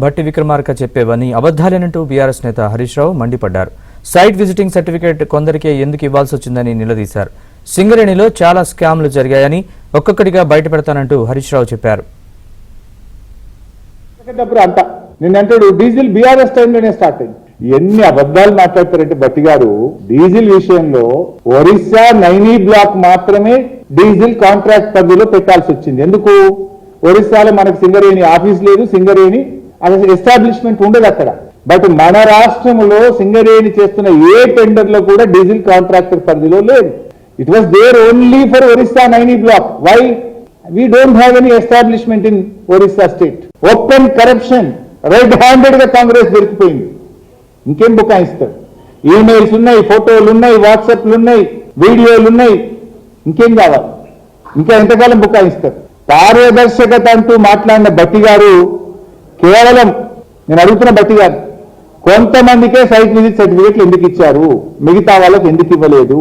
Bhatti Vikramarka చెప్పేవని అబద్ధాలేనంటూ BRS నేత హరీష్ రావు మండిపడ్డారు. Site visiting certificate కొందరికే ఎందుకు ఇవ్వాల్సి వచ్చిందని నిలదీశారు. సింగరేణిలో చాలా స్కామ్లు జరిగాయని ఒక్కొక్కటిగా బయటపెడతానంటూ హరీష్ రావు చెప్పారు. డీజిల్ బీఆర్ఎస్ టైంలోనే స్టార్ట్ అయింది. ఎన్ని అబద్ధాలు మాట్లాడతారంటే భట్టి గారు, డీజిల్ విషయంలో ఒరిస్సా నైనీ బ్లాక్ మాత్రమే డీజిల్ కాంట్రాక్ట్ పరిధిలో పెట్టాల్సి వచ్చింది. ఎందుకు? ఒరిస్సాలో మనకు సింగరేణి ఆఫీస్ లేదు, సింగరేణి అసలు ఎస్టాబ్లిష్మెంట్ ఉండదు అక్కడ. బట్ మన రాష్ట్రంలో సింగరేణి చేస్తున్న ఏ టెండర్ లో కూడా డీజిల్ కాంట్రాక్టర్ పరిధిలో లేదు. It was there only for Orissa Naini block. Why? We don't have any establishment in Orissa state. Open corruption, red handed గా కాంగ్రెస్ దొరికిపోయింది. ఇంకేం బుకాయిస్తారు? ఈమెయిల్స్ ఉన్నాయి, ఫోటోలు ఉన్నాయి, వాట్సాప్లు ఉన్నాయి, వీడియోలు ఉన్నాయి. ఇంకేం కావాలి? ఇంకా ఎంతకాలం బుకాయిస్తారు? పారదర్శకత అంటూ మాట్లాడిన భట్టి గారు కేవలం, నేను అడుగుతున్న భట్టి గారు, కొంతమందికే సైట్ విజిట్ సర్టిఫికేట్లు ఎందుకు ఇచ్చారు, మిగతా వాళ్ళకి ఎందుకు ఇవ్వలేదు?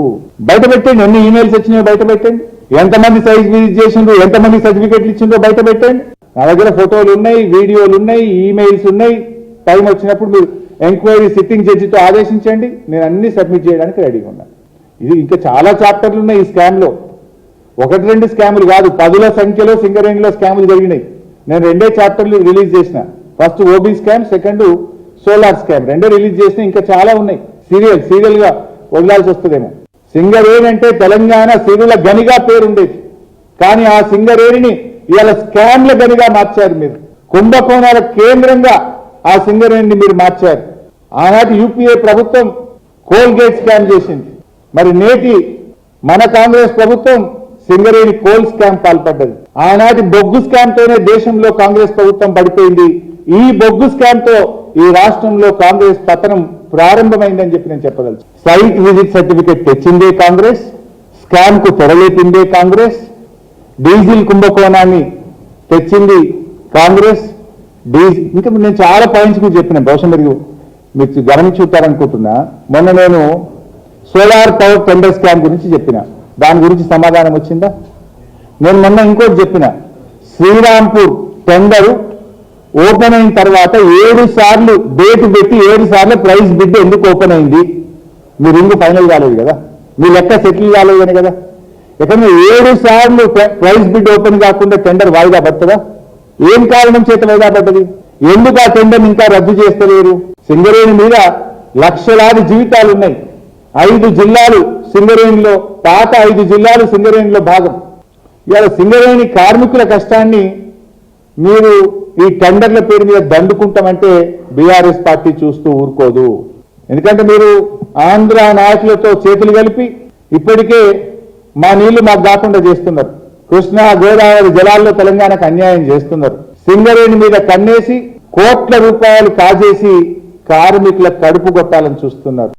బయట పెట్టండి. ఎన్ని ఈమెయిల్స్ వచ్చినాయో బయట పెట్టండి. ఎంతమంది సైట్ విజిట్ చేసిండ్రు, ఎంతమంది సర్టిఫికేట్లు ఇచ్చిండ్రో బయట పెట్టండి. నా దగ్గర ఫోటోలు ఉన్నాయి, వీడియోలు ఉన్నాయి, ఈమెయిల్స్ ఉన్నాయి. టైం వచ్చినప్పుడు మీరు ఎంక్వైరీ సిట్టింగ్ జడ్జితో ఆదేశించండి, నేను అన్ని సబ్మిట్ చేయడానికి రెడీగా ఉన్నాను. ఇది ఇంకా చాలా చాప్టర్లు ఉన్నాయి ఈ స్కామ్ లో. ఒకటి రెండు స్కాములు కాదు, పదుల సంఖ్యలో సింగరేణిలో స్కాములు జరిగినాయి. నేను రెండే చాప్టర్లు రిలీజ్ చేసిన. First OB scam, second solar scam, రెండే రిలీజ్ చేసిన. ఇంకా చాలా ఉన్నాయి. సీరియల్ గా వదలాల్సి వస్తుందేమో. సింగరేణి అంటే తెలంగాణ సిరుల గనిగా పేరుండేది, కానీ ఆ సింగరేణిని ఇవాళ స్కామ్ల గనిగా మార్చారు మీరు. కుంభకోణాల కేంద్రంగా ఆ సింగరేణిని మీరు మార్చారు. ఆనాటి యూపీఏ ప్రభుత్వం కోల్గేట్ స్కామ్ చేసింది. మరి నేటి మన కాంగ్రెస్ ప్రభుత్వం సింగరేణి కోల్ స్కామ్ పాల్పడ్డది. ఆనాటి బొగ్గు స్కామ్ తోనే దేశంలో కాంగ్రెస్ ప్రభుత్వం పడిపోయింది. ఈ బొగ్గు స్కామ్ తో ఈ రాష్ట్రంలో కాంగ్రెస్ పతనం ప్రారంభమైందని చెప్పి నేను చెప్పదలుచు. సైట్ విజిట్ సర్టిఫికేట్ తెచ్చిందే కాంగ్రెస్, స్కామ్ కు తెరలేపిందే కాంగ్రెస్, డీజిల్ కుంభకోణాన్ని తెచ్చింది కాంగ్రెస్. ఇంకా నేను చాలా పాయింట్స్ కూడా చెప్పిన, బహుశా మీరు గమనించుంటారనుకుంటున్నా. మొన్న నేను సోలార్ పవర్ టెండర్ స్కామ్ గురించి చెప్పిన, దాని గురించి సమాధానం వచ్చిందా? నేను మొన్న ఇంకోటి చెప్పిన, శ్రీరాంపూర్ టెండర్ ఓపెన్ అయిన తర్వాత 7 సార్లు డేట్ పెట్టి 7 సార్లు ప్రైస్ బిడ్ ఎందుకు ఓపెన్ అయింది? మీ రింగ్ ఫైనల్ కాలేదు కదా, మీ లెక్క సెటిల్ కాలేదని కదా. ఎక్కడైనా 7 సార్లు ప్రైస్ బిడ్ ఓపెన్ కాకుండా టెండర్ వాయిదా పడుతుందా? ఏం కారణం చేత వాయిదా పడ్డది? ఎందుకు ఆ టెండర్ ఇంకా రద్దు చేస్తలేరు? సింగరేణి మీద లక్షలాది జీవితాలు ఉన్నాయి. 5 జిల్లాలు సింగరేణిలో, పాత 5 జిల్లాలు సింగరేణిలో భాగం. ఇవాళ సింగరేణి కార్మికుల కష్టాన్ని మీరు ఈ టెండర్ల పేరు మీద దండుకుంటామంటే బీఆర్ఎస్ పార్టీ చూస్తూ ఊరుకోదు. ఎందుకంటే మీరు ఆంధ్ర నాయకులతో చేతులు కలిపి ఇప్పటికే మా నీళ్లు మాకు కాకుండా చేస్తున్నారు. కృష్ణా గోదావరి జలాల్లో తెలంగాణకు అన్యాయం చేస్తున్నారు. సింగరేణి మీద కన్నేసి కోట్ల రూపాయలు కాజేసి కార్మికుల కడుపు కొట్టాలని చూస్తున్నారు.